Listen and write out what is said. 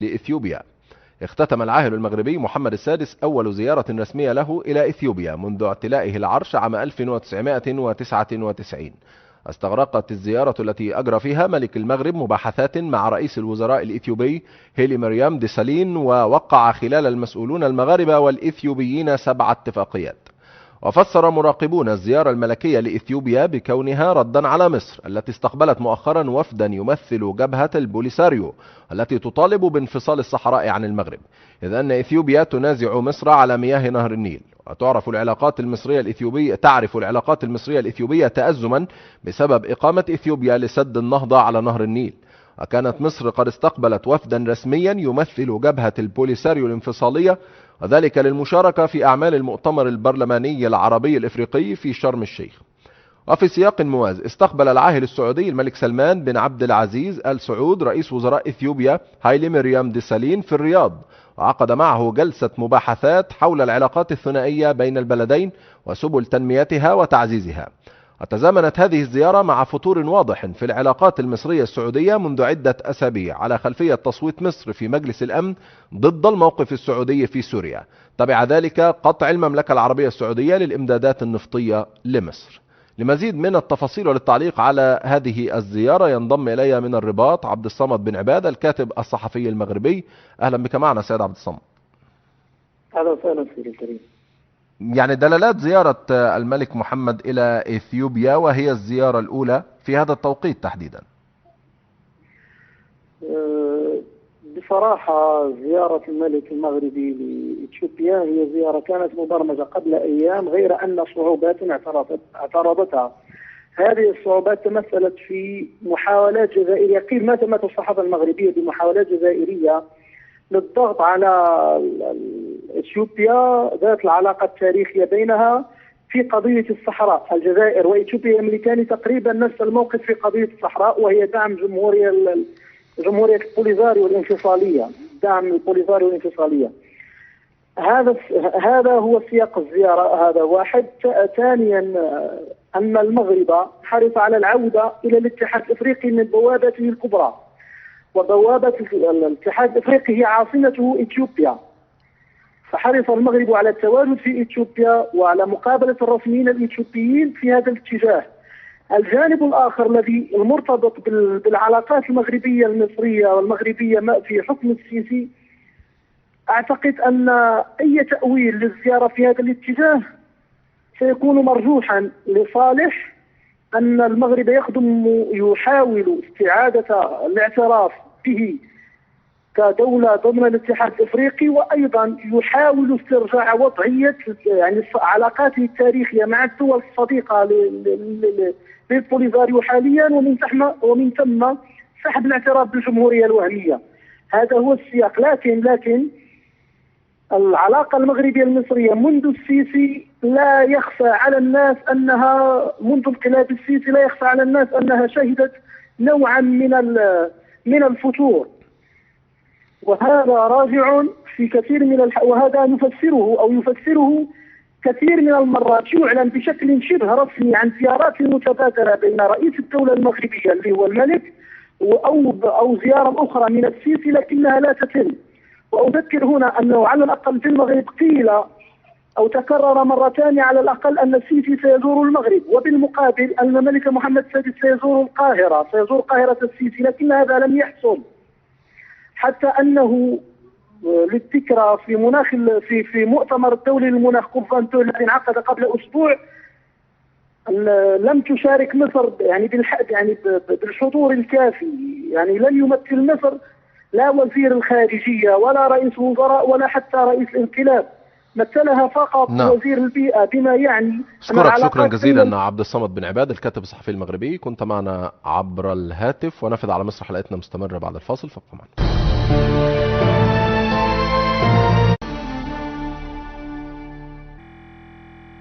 لإثيوبيا. اختتم العاهل المغربي محمد السادس أول زيارة رسمية له إلى إثيوبيا منذ اعتلائه العرش عام 1999. استغرقت الزيارة التي أجرى فيها ملك المغرب مباحثات مع رئيس الوزراء الإثيوبي هيلي مريم ديسالين، ووقع خلال المسؤولون المغاربة والإثيوبيين 7 اتفاقيات. وفسر مراقبون الزيارة الملكية لإثيوبيا بكونها ردا على مصر التي استقبلت مؤخرا وفدا يمثل جبهة البوليساريو التي تطالب بانفصال الصحراء عن المغرب، إذ أن إثيوبيا تنازع مصر على مياه نهر النيل. وتعرف العلاقات المصرية الإثيوبية تأزما بسبب إقامة إثيوبيا لسد النهضة على نهر النيل. وكانت مصر قد استقبلت وفدا رسميا يمثل جبهة البوليساريو الانفصالية، وذلك للمشاركة في أعمال المؤتمر البرلماني العربي الإفريقي في شرم الشيخ. وفي سياق موازي استقبل العاهل السعودي الملك سلمان بن عبد العزيز آل سعود رئيس وزراء إثيوبيا هايلي مريم ديسالين في الرياض، وعقد معه جلسة مباحثات حول العلاقات الثنائية بين البلدين وسبل تنميتها وتعزيزها. وتزامنت هذه الزيارة مع فتور واضح في العلاقات المصرية السعودية منذ عدة أسابيع على خلفية تصويت مصر في مجلس الأمن ضد الموقف السعودي في سوريا. تبع ذلك قطع المملكة العربية السعودية للإمدادات النفطية لمصر. لمزيد من التفاصيل وللتعليق على هذه الزيارة ينضم إلي من الرباط عبد الصمد بن عباد الكاتب الصحفي المغربي. أهلا بك معنا سيد عبد الصمد. أهلا وسهلا سيدي الكريم. يعني دلالات زيارة الملك محمد إلى إثيوبيا، وهي الزيارة الأولى في هذا التوقيت تحديدا. بصراحة زيارة الملك المغربي لإثيوبيا هي زيارة كانت مبرمجة قبل أيام، غير أن صعوبات اعترضتها. هذه الصعوبات تمثلت في محاولات جزائرية، قيل ما تمت الصحافة المغربية بمحاولات جزائرية للضغط على إثيوبيا ذات العلاقة التاريخية بينها في قضية الصحراء. الجزائر وإثيوبيا يملكان تقريبا نفس الموقف في قضية الصحراء، وهي دعم جمهورية البوليزاريو الانفصالية، دعم البوليزاريو الانفصالية. هذا هو سياق الزيارة، هذا واحد. ثانيا أن المغرب حرص على العودة إلى الاتحاد الإفريقي من بوابته الكبرى، وبوابة الاتحاد الإفريقي هي عاصمته إثيوبيا، فحرص المغرب على التواجد في إثيوبيا وعلى مقابلة الرسميين الإثيوبيين في هذا الاتجاه. الجانب الآخر الذي المرتبط بالعلاقات المغربية المصرية والمغربية في حكم السيسي، أعتقد أن أي تأويل للزيارة في هذا الاتجاه سيكون مرجوحا لصالح أن المغرب يحاول استعادة الاعتراف به كدولة ضمن الاتحاد الإفريقي، وأيضا يحاول استرجاع وضعية يعني علاقاته التاريخية مع الدول الصديقة للبوليزاريو حاليا، ومن ثم سحب الاعتراف بالجمهورية الوهمية. هذا هو السياق. لكن العلاقة المغربية المصرية منذ السيسي لا يخفى على الناس أنها منذ انقلاب السيسي لا يخفى على الناس أنها شهدت نوعا من الفتور، وهذا راجع في كثير من وهذا يفسره كثير من المرات يعلن بشكل شبه رسمي عن زيارات متبادلة بين رئيس الدولة المغربية اللي هو الملك أو زيارة أخرى من السيسي، لكنها لا تتم. وأذكر هنا أنه على الأقل في المغرب قيل أو تكرر مرتان على الأقل أن السيسي سيزور المغرب، وبالمقابل أن الملك محمد السادس سيزور قاهرة السيسي، لكن هذا لم يحصل. حتى أنه للذكرى في مؤتمر الدولي للمناخ COP22 الذي انعقد قبل أسبوع، لم تشارك مصر يعني بالحضور الكافي. يعني لم يمثل مصر لا وزير الخارجية ولا رئيس وزراء ولا حتى رئيس الانقلاب، مثلها فقط وزير البيئة، بما يعني شكرا جزيلا عبد الصمد بن عباد الكاتب الصحفي المغربي، كنت معنا عبر الهاتف. ونفذ على مصر حلقتنا مستمرة بعد الفاصل، فابقوا معنا.